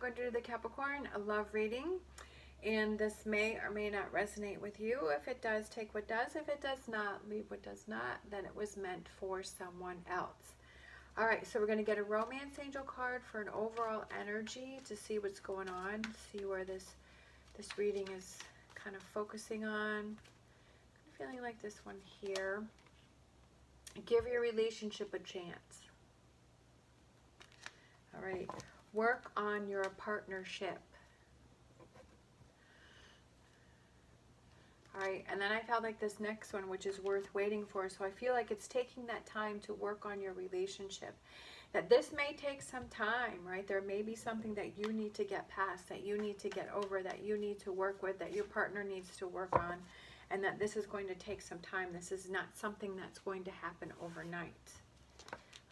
going to do the Capricorn, a love reading. And this may or may not resonate with you. If it does, take what does. If it does not, leave what does not. Then it was meant for someone else. All right, so we're going to get a romance angel card for an overall energy to see what's going on, see where this reading is kind of focusing on. I'm feeling like this one here. Give your relationship a chance. All right, work on your partnership. All right, and then I felt like this next one, which is worth waiting for. So I feel like it's taking that time to work on your relationship. That this may take some time, right? There may be something that you need to get past, that you need to get over, that you need to work with, that your partner needs to work on, and that this is going to take some time. This is not something that's going to happen overnight.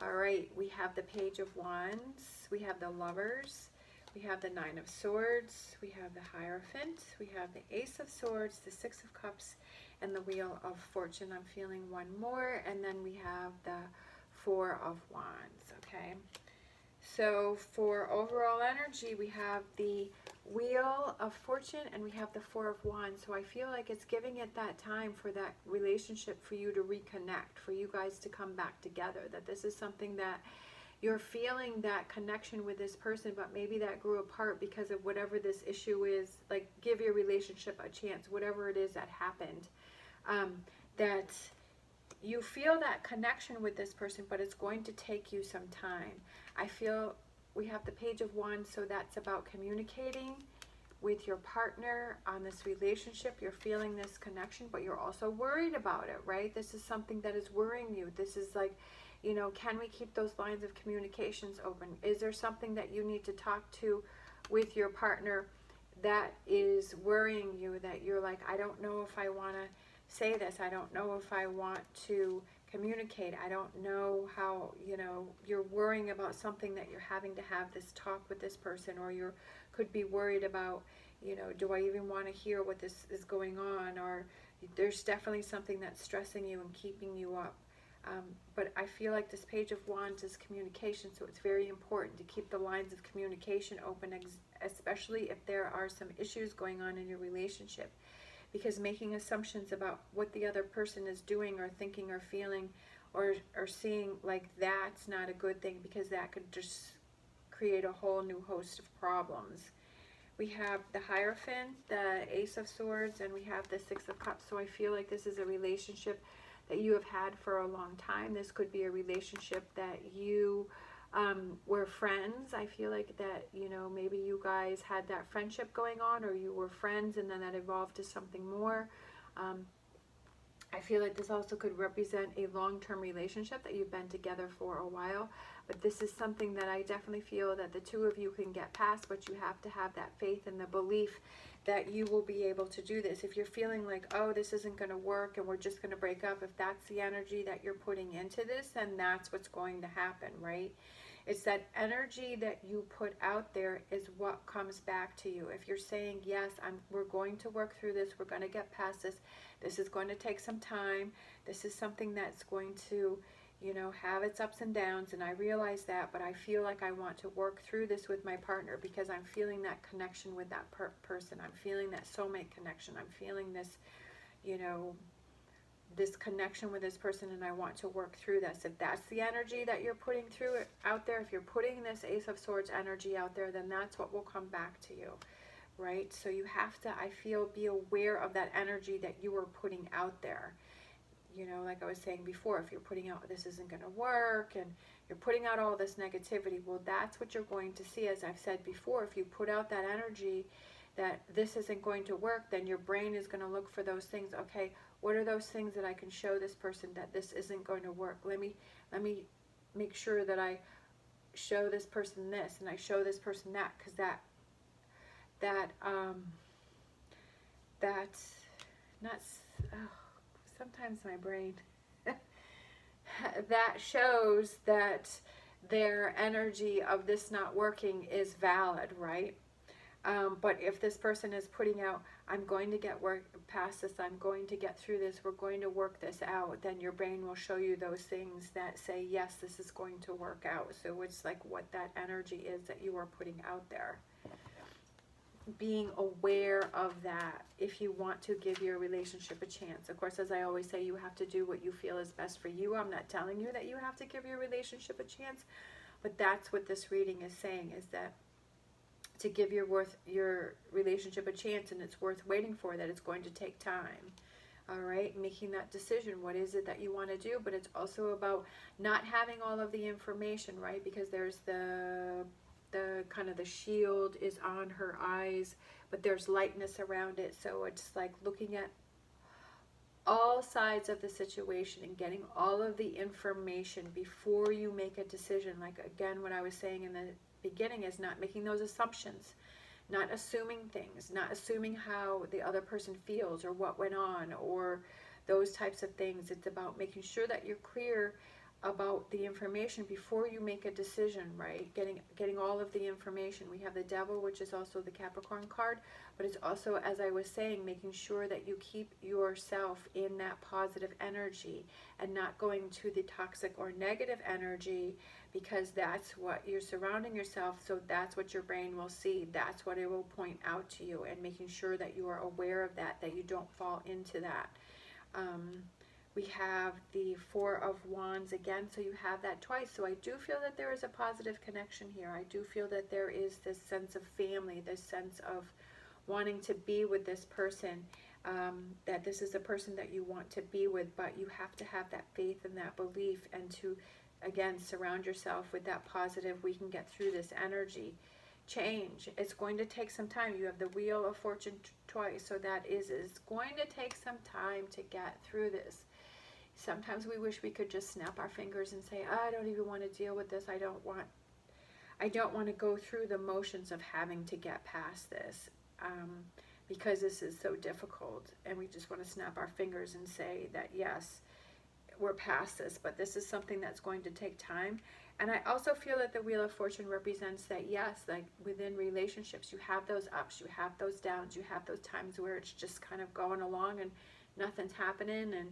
All right, we have the Page of Wands, we have the Lovers, we have the Nine of Swords, we have the Hierophant, we have the Ace of Swords, the Six of Cups, and the Wheel of Fortune. I'm feeling one more, and then we have the Four of Wands, okay? So for overall energy, we have the Wheel of Fortune and we have the Four of Wands. So I feel like it's giving it that time for that relationship for you to reconnect, for you guys to come back together, that this is something that you're feeling that connection with this person, but maybe that grew apart because of whatever this issue is. Like, give your relationship a chance, whatever it is that happened. That you feel that connection with this person, but it's going to take you some time. I feel we have the Page of Wands, so that's about communicating with your partner on this relationship. You're feeling this connection, but you're also worried about it, right? This is something that is worrying you. This is like, you know, can we keep those lines of communications open? Is there something that you need to talk to with your partner that is worrying you, that you're like, I don't know if I want to say this. I don't know if I want to communicate. I don't know how, you know, you're worrying about something that you're having to have this talk with this person, or you could be worried about, you know, do I even want to hear what this is going on? Or there's definitely something that's stressing you and keeping you up. But I feel like this Page of Wands is communication, so it's very important to keep the lines of communication open, especially if there are some issues going on in your relationship. Because making assumptions about what the other person is doing or thinking or feeling or seeing, like, that's not a good thing, because that could just create a whole new host of problems. We have the Hierophant, the Ace of Swords, and we have the Six of Cups. So I feel like this is a relationship that you have had for a long time. This could be a relationship that you were friends. I feel like that, you know, maybe you guys had that friendship going on, or you were friends and then that evolved to something more. I feel like this also could represent a long-term relationship that you've been together for a while, but this is something that I definitely feel that the two of you can get past, but you have to have that faith and the belief that you will be able to do this. If you're feeling like, oh, this isn't going to work and we're just going to break up, if that's the energy that you're putting into this, then that's what's going to happen, right? It's that energy that you put out there is what comes back to you. If you're saying, yes, we're going to work through this, we're going to get past this, this is going to take some time, this is something that's going to, you know, have its ups and downs, and I realize that, but I feel like I want to work through this with my partner because I'm feeling that connection with that person. I'm feeling that soulmate connection. I'm feeling this, you know, this connection with this person, and I want to work through this. If that's the energy that you're putting through it out there, if you're putting this Ace of Swords energy out there, then that's what will come back to you, right? So you have to, I feel, be aware of that energy that you are putting out there. You know, like I was saying before, if you're putting out, this isn't going to work, and you're putting out all this negativity, well, that's what you're going to see. As I've said before, if you put out that energy that this isn't going to work, then your brain is going to look for those things. Okay, what are those things that I can show this person that this isn't going to work? Let me make sure that I show this person this, and I show this person that, because that's not, oh, sometimes my brain, that shows that their energy of this not working is valid, right? But if this person is putting out, I'm going to get work past this, I'm going to get through this, we're going to work this out, then your brain will show you those things that say, yes, this is going to work out. So it's like what that energy is that you are putting out there. Being aware of that if you want to give your relationship a chance. Of course, as I always say, you have to do what you feel is best for you. I'm not telling you that you have to give your relationship a chance, but that's what this reading is saying, is that to give your relationship a chance, and it's worth waiting for, that it's going to take time. All right, making that decision. What is it that you want to do? But it's also about not having all of the information, right? Because there's the kind of the shield is on her eyes, but there's lightness around it. So it's like looking at all sides of the situation and getting all of the information before you make a decision. Like, again, what I was saying in the beginning is not making those assumptions, not assuming things, not assuming how the other person feels or what went on or those types of things. It's about making sure that you're clear about the information before you make a decision, right? Getting all of the information. We have the Devil, which is also the Capricorn card, but it's also, as I was saying, making sure that you keep yourself in that positive energy and not going to the toxic or negative energy, because that's what you're surrounding yourself, so that's what your brain will see, that's what it will point out to you, and making sure that you are aware of that, that you don't fall into that. We have the Four of Wands again, so you have that twice. So I do feel that there is a positive connection here. I do feel that there is this sense of family, this sense of wanting to be with this person, that this is a person that you want to be with, but you have to have that faith and that belief, and to, again, surround yourself with that positive, we can get through this energy. Change. It's going to take some time. You have the Wheel of Fortune twice, so that is, it's going to take some time to get through this. Sometimes we wish we could just snap our fingers and say, oh, I don't even want to deal with this. I don't want to go through the motions of having to get past this, because this is so difficult, and we just want to snap our fingers and say that, yes, we're past this, but this is something that's going to take time. And I also feel that the Wheel of Fortune represents that, yes, like within relationships, you have those ups, you have those downs, you have those times where it's just kind of going along and nothing's happening, and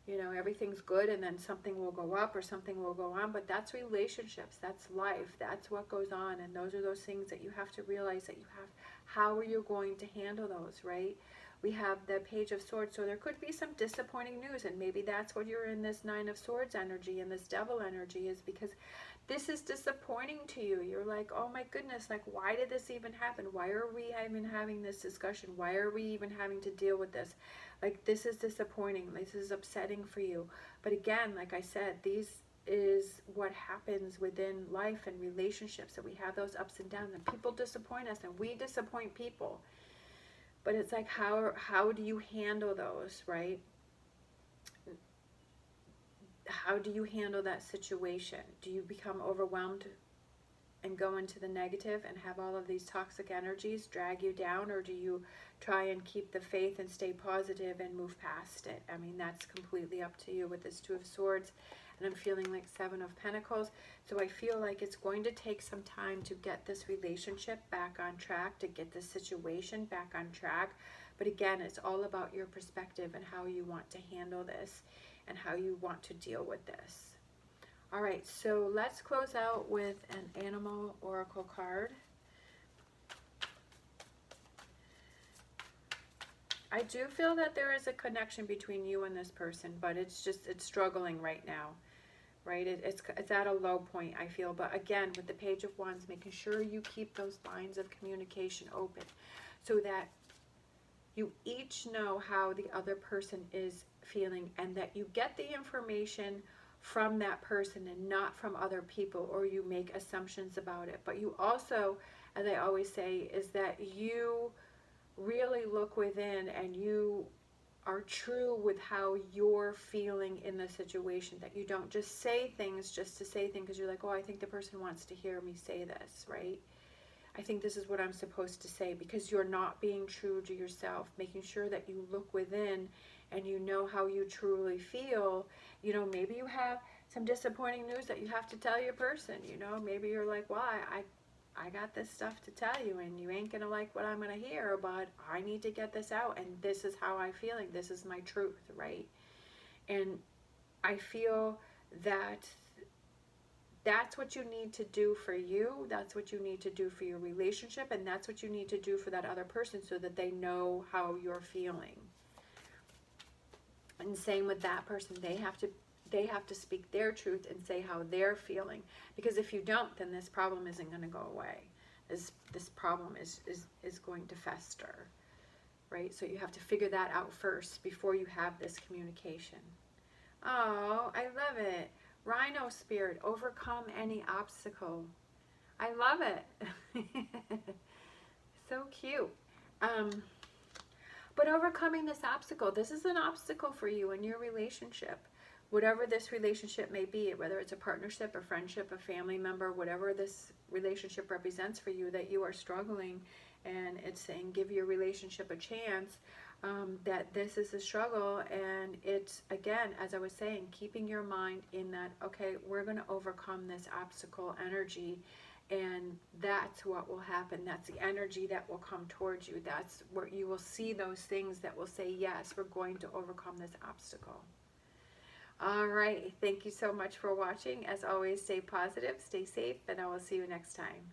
you know, everything's good, and then something will go up or something will go on. But that's relationships, that's life, that's what goes on, and those are those things that you have to realize that you have. How are you going to handle those, right? We have the Page of Swords, so there could be some disappointing news, and maybe that's what you're in this Nine of Swords energy and this Devil energy, is because this is disappointing to you. You're like, oh my goodness, like, why did this even happen? Why are we even having this discussion? Why are we even having to deal with this? Like, this is disappointing. This is upsetting for you. But again, like I said, these is what happens within life and relationships, that we have those ups and downs, and people disappoint us, and we disappoint people. But it's like, how do you handle those, right? How do you handle that situation? Do you become overwhelmed and go into the negative and have all of these toxic energies drag you down, or do you try and keep the faith and stay positive and move past it? I mean, that's completely up to you with this Two of Swords, and I'm feeling like Seven of Pentacles. So I feel like it's going to take some time to get this relationship back on track, to get this situation back on track. But again, it's all about your perspective and how you want to handle this and how you want to deal with this. All right, so let's close out with an animal oracle card. I do feel that there is a connection between you and this person, but it's struggling right now, right? It's at a low point, I feel. But again, with the Page of Wands, making sure you keep those lines of communication open so that you each know how the other person is feeling, and that you get the information from that person and not from other people, or you make assumptions about it. But you also, as I always say, is that you really look within and you are true with how you're feeling in the situation, that you don't just say things just to say things because you're like, oh, I think the person wants to hear me say this, right? I think this is what I'm supposed to say, because you're not being true to yourself, making sure that you look within and you know how you truly feel. You know, maybe you have some disappointing news that you have to tell your person, you know, maybe you're like, well, I got this stuff to tell you, and you ain't gonna like what I'm gonna hear, but I need to get this out, and this is how I'm feeling. This is my truth, right? And I feel that that's what you need to do for you. That's what you need to do for your relationship, and that's what you need to do for that other person so that they know how you're feeling. And same with that person. They have to speak their truth and say how they're feeling. Because if you don't, then this problem isn't going to go away. This problem is going to fester, right? So you have to figure that out first before you have this communication. Oh, I love it. Rhino spirit, overcome any obstacle. I love it. So cute. But overcoming this obstacle, this is an obstacle for you in your relationship. Whatever this relationship may be, whether it's a partnership, a friendship, a family member, whatever this relationship represents for you, that you are struggling, and it's saying give your relationship a chance, that this is a struggle. And it's, again, as I was saying, keeping your mind in that, okay, we're going to overcome this obstacle energy, and that's what will happen. That's the energy that will come towards you. That's where you will see those things that will say, yes, we're going to overcome this obstacle. All right. Thank you so much for watching. As always, stay positive, stay safe, and I will see you next time.